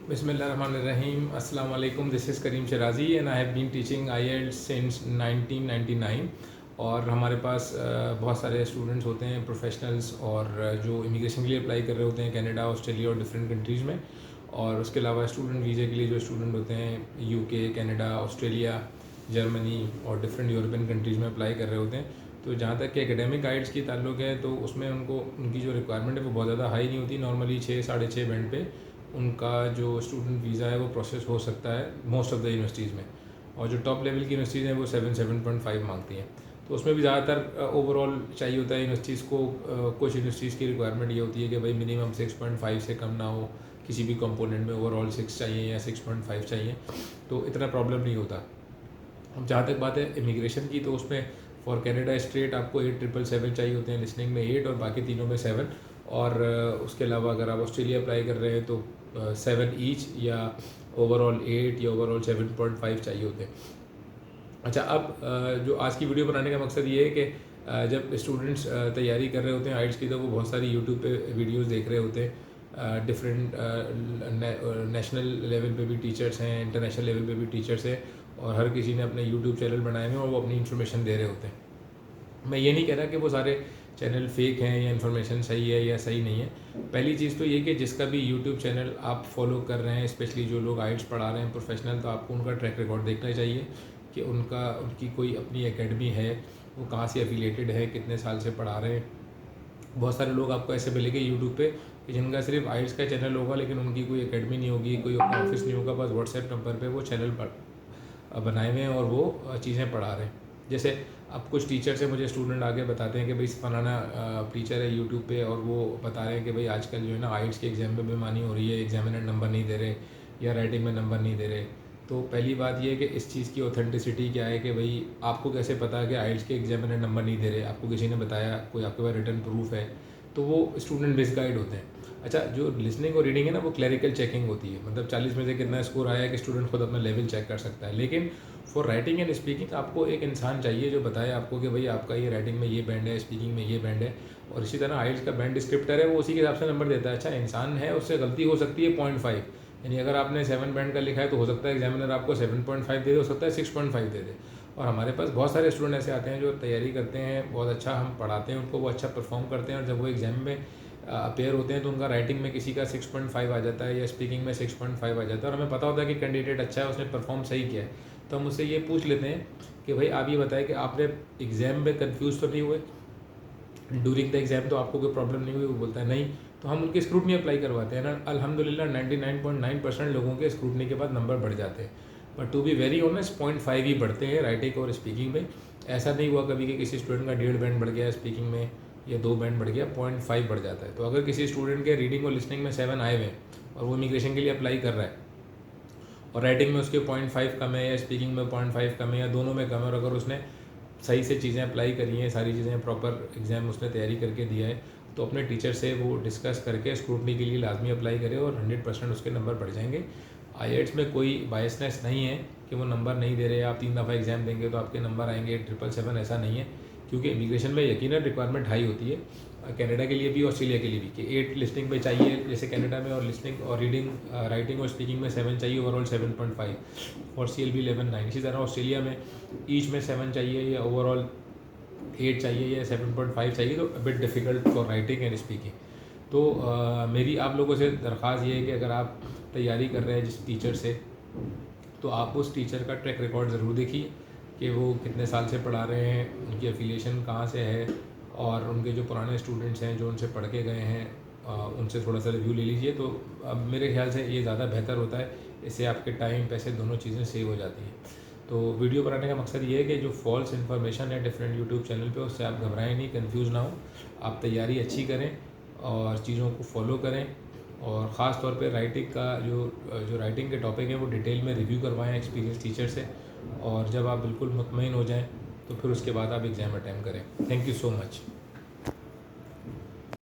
Bismillahirrahmanirrahim. Assalamu alaikum. This is Kareem Shirazi and I have been teaching IELTS since 1999. और हमारे पास बहुत सारे students होते हैं प्रोफेशनल्स और जो इमिग्रेशन के लिए अप्लाई कर रहे होते हैं कनाडा, ऑस्ट्रेलिया और डिफरेंट कंट्रीज़ में। और उसके अलावा स्टूडेंट वीज़े के लिए जो स्टूडेंट होते हैं यूके, कनाडा, ऑस्ट्रेलिया, जर्मनी और डिफरेंट यूरोपियन कंट्रीज़ में अप्लाई कर रहे होते हैं। तो जहाँ तक कि एकेडमिक आइल्स की ताल्लुक है तो उसमें उनकी जो रिक्वायरमेंट है वो बहुत ज़्यादा हाई नहीं होती। नॉर्मली 6-6.5 बैंड पे उनका जो स्टूडेंट वीज़ा है वो प्रोसेस हो सकता है मोस्ट ऑफ़ द यूनिवर्सिटीज़ में। और जो टॉप लेवल की यूनिवर्सिटीज़ हैं वो 7-7.5 मांगती हैं। तो उसमें भी ज़्यादातर ओवरऑल चाहिए होता है यूनिवर्सिटीज़ को। कुछ यूनिवर्सिटीज़ की रिक्वायरमेंट ये होती है कि भाई मिनिमम 6.5 से कम ना हो, किसी भी कंपोनेंट में ओवरऑल 6 चाहिए या 6.5 चाहिए, तो इतना प्रॉब्लम नहीं होता। अब जहाँ तक बात है इमिग्रेशन की, तो उसमें फॉर कैनेडा स्ट्रेट आपको 8,777 चाहिए होते हैं, लिसनिंग में 8 और बाकी तीनों में 7। और उसके अलावा अगर आप ऑस्ट्रेलिया अप्लाई कर रहे हैं तो 7 ईच या ओवरऑल 8 या ओवरऑल 7.5 चाहिए होते हैं। अच्छा, अब जो आज की वीडियो बनाने का मकसद ये है कि जब स्टूडेंट्स तैयारी कर रहे होते हैं आइल्स की तो वो बहुत सारी यूट्यूब पे वीडियोस देख रहे होते हैं। डिफरेंट नेशनल लेवल पे भी टीचर्स हैं, इंटरनेशनल लेवल पे भी टीचर्स हैं और हर किसी ने अपने यूट्यूब चैनल बनाए हैं और वो अपनी इन्फॉर्मेशन दे रहे होते हैं। मैं ये नहीं कह रहा कि वो सारे चैनल फेक हैं या इन्फॉर्मेशन सही है या सही नहीं है। पहली चीज़ तो ये कि जिसका भी यूट्यूब चैनल आप फॉलो कर रहे हैं, स्पेशली जो लोग आइल्स पढ़ा रहे हैं प्रोफेशनल, तो आपको उनका ट्रैक रिकॉर्ड देखना चाहिए कि उनकी कोई अपनी एकेडमी है, वो कहाँ से एफिलेटेड है, कितने साल से पढ़ा रहे हैं। बहुत सारे लोग आपको ऐसे मिलेंगे यूट्यूब पे कि जिनका सिर्फ आइल्स का चैनल होगा लेकिन उनकी कोई एकेडमी नहीं होगी, कोई अपना ऑफिस नहीं होगा, बस व्हाट्सएप नंबर पे वो चैनल बनाए हुए हैं और वो चीज़ें पढ़ा रहे हैं। जैसे अब कुछ टीचर से मुझे स्टूडेंट आके बताते हैं कि भाई फलाना टीचर है यूट्यूब पे और वो बता रहे हैं कि भाई आजकल जो है ना आइल्स के एग्ज़ाम में बेईमानी हो रही है, एग्जामिनर नंबर नहीं दे रहे या राइटिंग में नंबर नहीं दे रहे। तो पहली बात ये है कि इस चीज़ की ऑथेंटिसिटी क्या है कि भाई आपको कैसे पता है कि आइल्स के एग्जामिनर नंबर नहीं दे रहे, आपको किसी ने बताया, कोई आपके पास रिटर्न प्रूफ है, तो वो स्टूडेंट मिसगाइड होते हैं। अच्छा, जो लिसनिंग और रीडिंग है ना वो क्लरिकल चेकिंग होती है, मतलब 40 में से कितना स्कोर आया है कि स्टूडेंट खुद अपना लेवल चेक कर सकता है। लेकिन फॉर राइटिंग एंड स्पीकिंग आपको एक इंसान चाहिए जो बताए आपको कि भाई आपका ये राइटिंग में ये बैंड है, स्पीकिंग में ये बैंड है। और इसी तरह आइल्स का बैंड डिस्क्रिप्टर है, वो उसी के हिसाब से नंबर देता है। अच्छा, इंसान है, उससे गलती हो सकती है 0.5, यानी अगर आपने 7 बैंड का लिखा है तो हो सकता है एग्जामिनर आपको 7.5 दे दे, हो सकता है 6.5 दे दे। और हमारे पास बहुत सारे स्टूडेंट ऐसे आते हैं जो तैयारी करते हैं, बहुत अच्छा हम पढ़ाते हैं उनको, वो अच्छा परफॉर्म करते हैं और जब वो एग्ज़ाम में अपेयर होते हैं तो उनका राइटिंग में किसी का 6.5 आ जाता है या स्पीकिंग में 6.5 आ जाता है। और हमें पता होता है कि कैंडिडेट अच्छा है, उसने परफॉर्म सही किया है, तो हम उससे ये पूछ लेते हैं कि भाई आप ये बताएं कि आपने एग्ज़ाम में कंफ्यूज तो नहीं हुए, ड्यूरिंग द एग्ज़ाम तो आपको कोई प्रॉब्लम नहीं हुई? वो बोलता है नहीं, तो हम उनकी स्क्रूटनी अप्लाई करवाते हैं ना। अल्हम्दुलिल्लाह 99.9% लोगों के स्क्रूटनी के बाद नंबर बढ़ जाते हैं। But to be very honest 0.5 ही बढ़ते हैं राइटिंग और स्पीकिंग में। ऐसा नहीं हुआ कभी कि किसी स्टूडेंट का 1.5 बैंड बढ़ गया स्पीकिंग में या 2 बैंड बढ़ गया, 0.5 बढ़ जाता है। तो अगर किसी स्टूडेंट के रीडिंग और लिसनिंग में 7 आए हुए हैं और वो इमिग्रेशन के लिए अप्लाई कर रहा है और राइटिंग में उसके 0.5 कम है या स्पीकिंग में 0.5 कम है या दोनों में कम है, और अगर उसने सही से चीज़ें अप्लाई करी हैं, सारी चीज़ें प्रॉपर एग्ज़ाम उसने तैयारी करके दिया है, तो अपने टीचर से वो डिस्कस करके स्क्रूटनी के लिए लाजमी अप्लाई करे और 100% उसके नंबर बढ़ जाएंगे। आईएल्ट्स में कोई बायसनेस नहीं है कि वो नंबर नहीं दे रहे, आप 3 दफ़ा एग्ज़ाम देंगे तो आपके नंबर आएंगे 777, ऐसा नहीं है। क्योंकि इमिग्रेशन में यकीनन रिक्वायरमेंट हाई होती है, कनाडा के लिए भी ऑस्ट्रेलिया के लिए भी, कि 8 लिसनिंग पे चाहिए जैसे कनाडा में, और लिसनिंग और रीडिंग राइटिंग और स्पीकिंग में 7 चाहिए, ओवरऑल 7.5 और CLB 11.9। इसी तरह ऑस्ट्रेलिया में ईच में 7 चाहिए या ओवरऑल 8 चाहिए या 7.5 चाहिए, तो bit difficult for writing and speaking. तो मेरी आप लोगों से दरख्वास्त ये है कि अगर आप तैयारी कर रहे हैं जिस टीचर से, तो आप उस टीचर का ट्रैक रिकॉर्ड ज़रूर देखिए कि वो कितने साल से पढ़ा रहे हैं, उनकी एफिलिएशन कहाँ से है, और उनके जो पुराने स्टूडेंट्स हैं जो उनसे पढ़ के गए हैं उनसे थोड़ा सा रिव्यू ले लीजिए। तो अब मेरे ख्याल से ये ज़्यादा बेहतर होता है, इससे आपके टाइम पैसे दोनों चीज़ें सेव हो जाती हैं। तो वीडियो बनाने का मकसद ये है कि जो फॉल्स इन्फॉर्मेशन है डिफरेंट यूट्यूब चैनल पे, उससे आप घबराएं नहीं, कंफ्यूज ना हो, आप तैयारी अच्छी करें और चीज़ों को फॉलो करें। और ख़ास तौर पे राइटिंग का जो राइटिंग के टॉपिक है वो डिटेल में रिव्यू करवाएं एक्सपीरियंस टीचर से, और जब आप बिल्कुल मुतमईन हो जाएं तो फिर उसके बाद आप एग्ज़ाम अटैम्प्ट करें। Thank you so much.